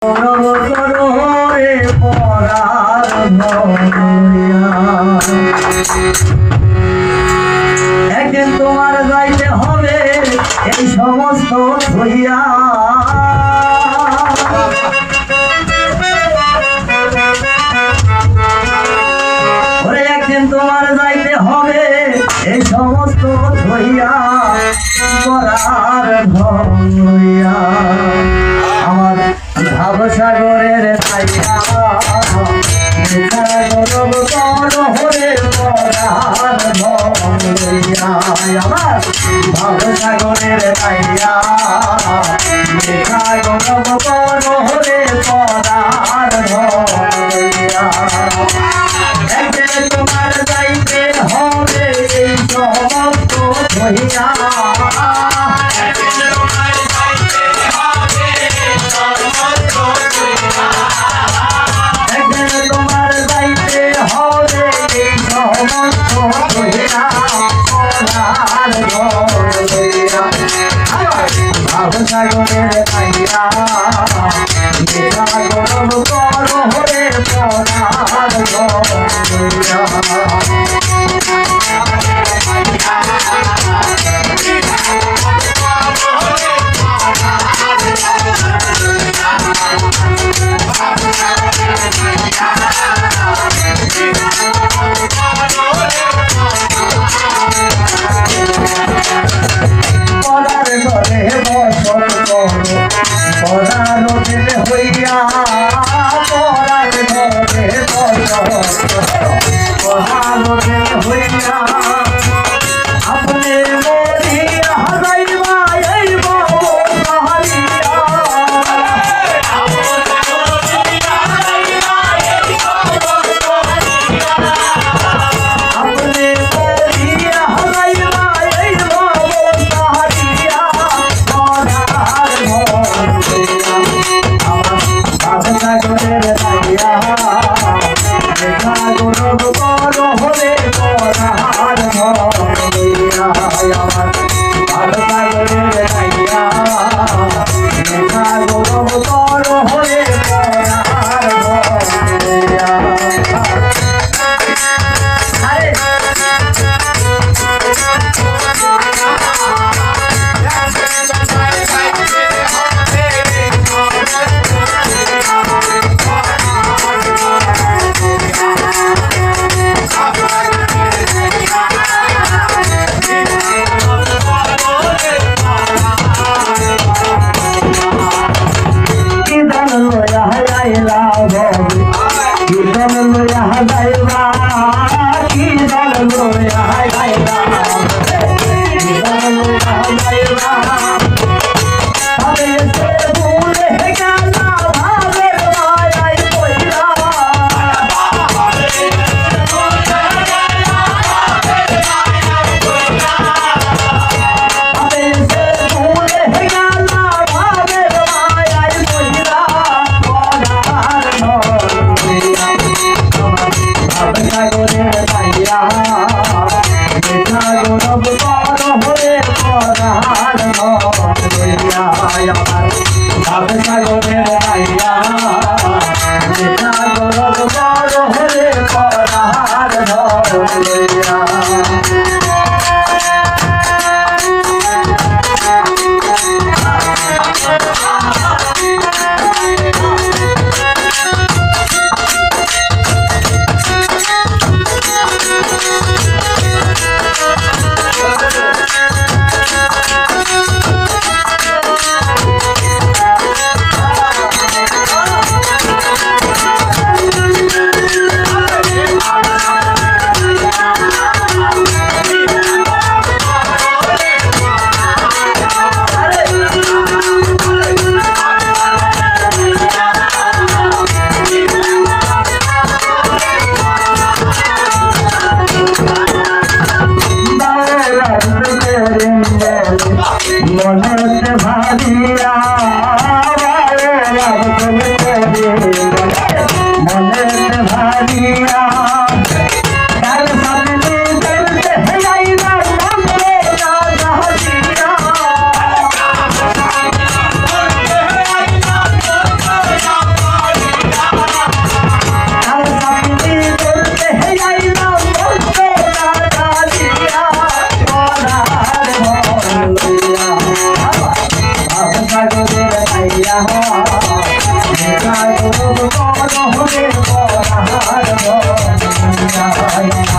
গৌরব করো রে পরার ভরিয়া। একদিন তোমার যাইতে হবে এই সমস্ত ধরিয়া। ওরে একদিন তোমার যাইতে হবে এই সমস্ত ধরিয়া পরার ভরিয়া। আমার ভাবসাগরের তাইয়া গৌরব করো রে পরার ভরিয়া। আমার ভাবসাগরের তাইয়া গৌরব করো রে পরার ভরিয়া। একদিন তোমার যাইতে হবে এই সমস্ত ধরিয়া। ভাবসাগরের তাইয়া গৌরব করো রে পরার ভরিয়া। পরার ঘরে বসত করো পরার দিলে হইয়া। পরার ঘরে বসত পরার দিলে হইয়া। আপনি মরিয়া যাইবা এই বাবু হারিয়া। আপনি মরিয়া যাইবা এই বাবু হারিয়া। পরার ভরিয়া। আমার ভাবসাগরের তাইয়া গৌরব করো রে পরার ভরিয়া। আমার ভাবসাগরের তাইয়া গৌরব করো রে পরার ভরিয়া। নিতাই গৌর হরে পরার ধন